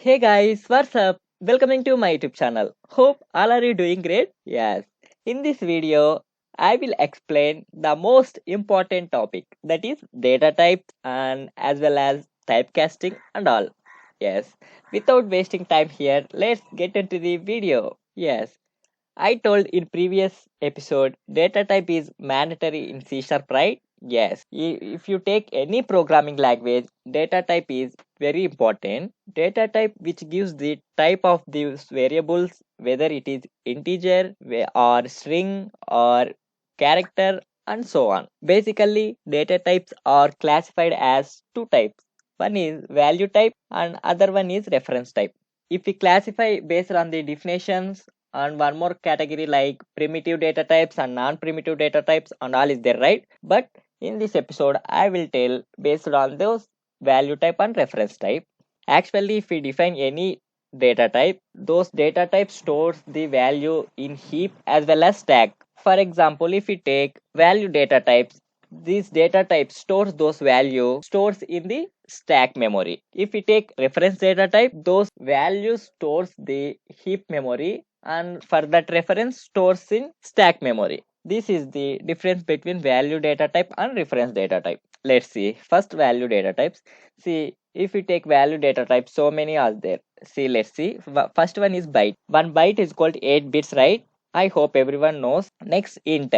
Hey guys, what's up? Welcoming to my YouTube channel. Hope all are you doing great? Yes. In this video, I will explain the most important topic that is data types and as well as typecasting and all. Yes. Without wasting time here, let's get into the video. Yes. I told in previous episode data type is mandatory in C sharp, right? Yes. If you take any programming language, data type is very important. Data type which gives the type of these variables, whether it is integer or string or character and so on. Basically, data types are classified as two types. One is value type and other one is reference type. If we classify based on the definitions and one more category like primitive data types and non-primitive data types and all is there, right? But in this episode I will tell based on those value type and reference type. Actually, if we define any data type, those data types stores the value in heap as well as stack. For example, if we take value data types, this data type stores those value stores in the stack memory. If we take reference data type, those values stores the heap memory and for that reference stores in stack memory. This is the difference between value data type and reference data type. Let's see first value data types. See, if we take value data type, so many are there. See, let's see. First one is byte. One byte is called 8 bits, right? I hope everyone knows. Next, int.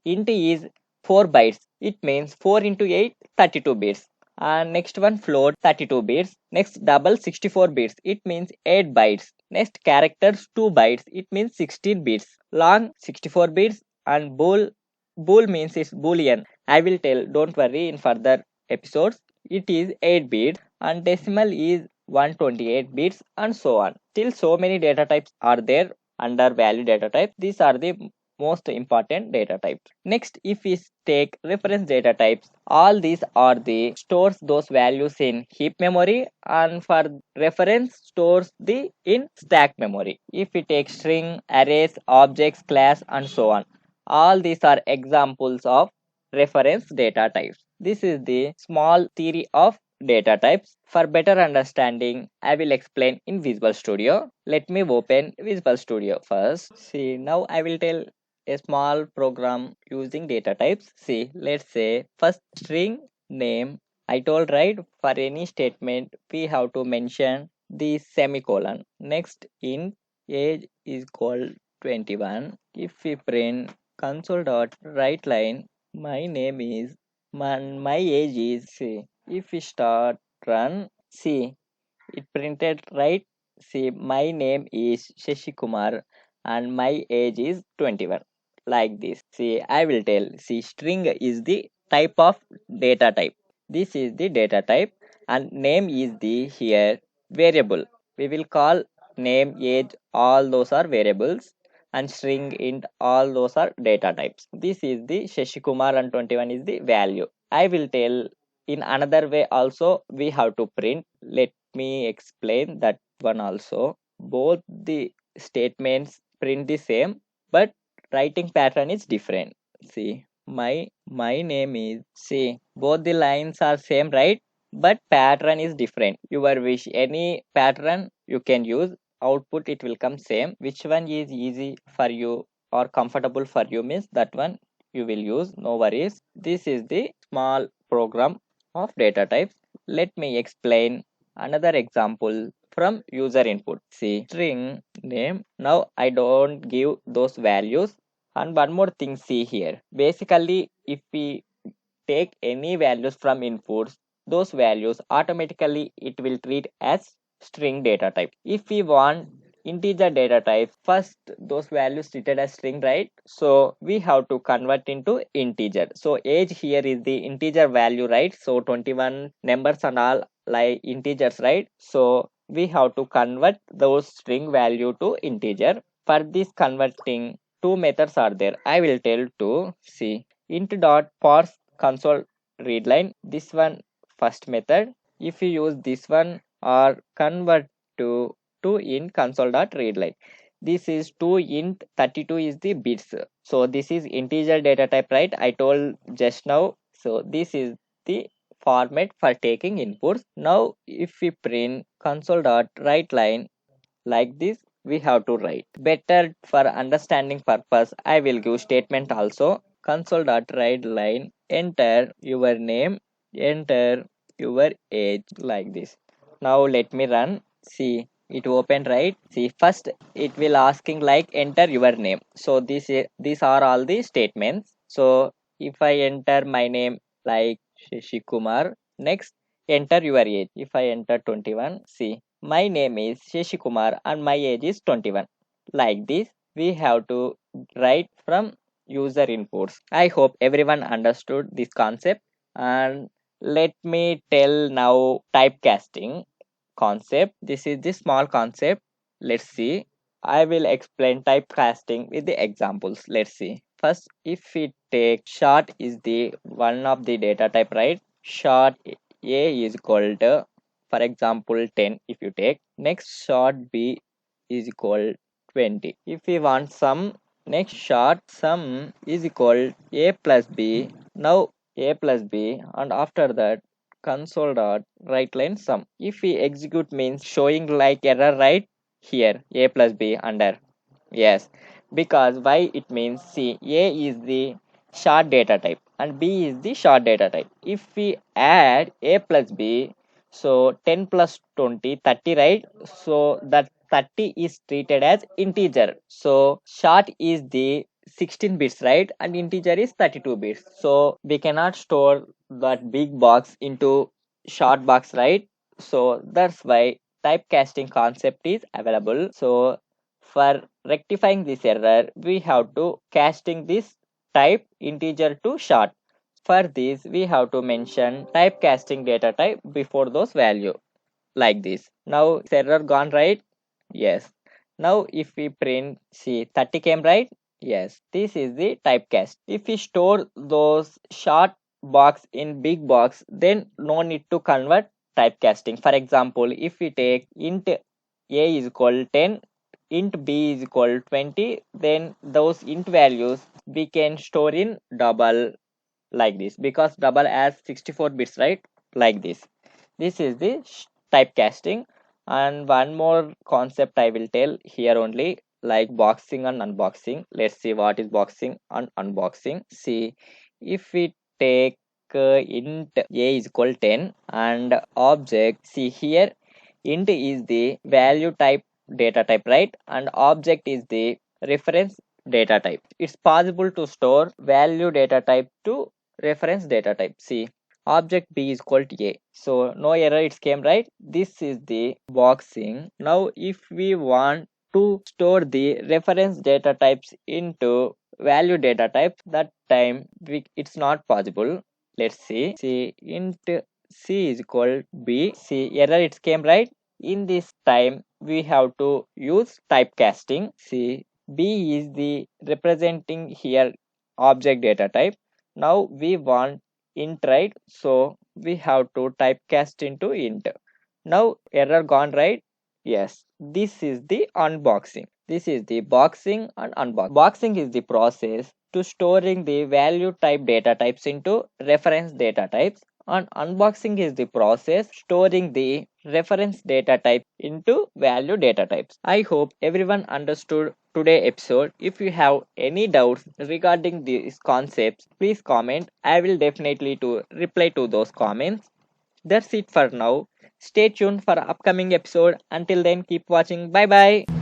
Int is 4 bytes. It means 4 into 8, 32 bits. And next one, float, 32 bits. Next, double, 64 bits. It means 8 bytes. Next, characters, 2 bytes. It means 16 bits. Long, 64 bits. And bool means it's boolean. I will tell, don't worry, in further episodes. It is 8 bits and decimal is 128 bits and so on. Still, so many data types are there under value data type. These are the most important data types. Next, if we take reference data types, all these are the stores those values in heap memory and for reference stores the in stack memory. If we take string, arrays, objects, class and so on, all these are examples of reference data types. This is the small theory of data types. For better understanding, I will explain in Visual Studio. Let me open Visual Studio first. See, now I will tell a small program using data types. See, let's say first string name. I told, right, for any statement we have to mention the semicolon. Next, int age is called 21. If we print console dot write line, my name is my age is, see, if we start run, see, it printed, right? See, my name is Shashi Kumar and my age is 21. Like this. See, I will tell. See, string is the type of data type. This is the data type and name is the here variable. We will call name, age, all those are variables and string int, all those are data types. This is the Shashi Kumar and 21 is the value. I will tell in another way also we have to print. Let me explain that one also. Both the statements print the same, but writing pattern is different. See, my name is, see, both the lines are same, right? But pattern is different. Your wish, any pattern you can use, output it will come same. Which one is easy for you or comfortable for you means that one you will use, no worries. This is the small program of data types. Let me explain another example from user input. See, string name. Now I don't give those values. And one more thing, see here. Basically, if we take any values from inputs, those values automatically it will treat as string data type. If we want integer data type, first those values treated as string, right? So we have to convert into integer. So age here is the integer value, right? So 21 numbers and all like integers, right? So we have to convert those string value to integer. For this converting, two methods are there. I will tell to see int dot parse console readline. This one first method. If you use this one or convert to int console dot readline. This is 2 int 32 is the bits. So this is integer data type, right? I told just now. So this is the format for taking inputs. Now if we print console.writeLine like this, we have to write. Better for understanding purpose, I will give statement also. Console.writeLine, enter your name, enter your age like this. Now let me run. See, it opened, right? See, first it will asking like enter your name. So these are all the statements. So if I enter my name like Shashikumar, next enter your age. If I enter 21, see, my name is Shashikumar and my age is 21. Like this, we have to write from user inputs. I hope everyone understood this concept, and let me tell now typecasting concept. This is the small concept. Let's see. I will explain typecasting with the examples. Let's see. First, if we take short is the one of the data type, right? Short A is equal to, for example, 10 if you take. Next short B is equal 20. If we want sum, next short sum is equal A plus B. Now A plus B, and after that console dot write line sum. If we execute means showing like error, right? Here A plus B under. Yes, because why it means, see, A is the short data type and B is the short data type. If we add A plus B, so 10 plus 20, 30, right? So that 30 is treated as integer. So short is the 16 bits, right? And integer is 32 bits. So we cannot store that big box into short box, right? So that's why typecasting concept is available. So for rectifying this error, we have to casting this type integer to short. For this, we have to mention typecasting data type before those value like this. Now is error gone, right? Yes. Now if we print, see, 30 came, right? Yes. This is the typecast. If we store those short box in big box, then no need to convert typecasting. For example, if we take int a is equal 10, int b is equal 20, then those int values we can store in double like this, because double has 64 bits, right? Like this. This is the typecasting. And one more concept I will tell here only, like boxing and unboxing. Let's see what is boxing and unboxing. See, if we take int a is equal 10 and object, see here, int is the value type data type, right? And object is the reference data type. It's possible to store value data type to reference data type. See, object b is equal to a, so no error it came, right? This is the boxing. Now if we want to store the reference data types into value data types, that time it's not possible. Let's see int c is equal b, see error it came, right? In this time we have to use typecasting. See, b is the representing here object data type. Now we want int, right? So we have to typecast into int. Now error gone, right? Yes. This is the unboxing. This is the boxing and unboxing. Boxing is the process to storing the value type data types into reference data types, and unboxing is the process storing the reference data type into value data types. I hope everyone understood today episode. If you have any doubts regarding these concepts, please comment. I will definitely to reply to those comments. That's it for now. Stay tuned for upcoming episode. Until then, keep watching. Bye bye.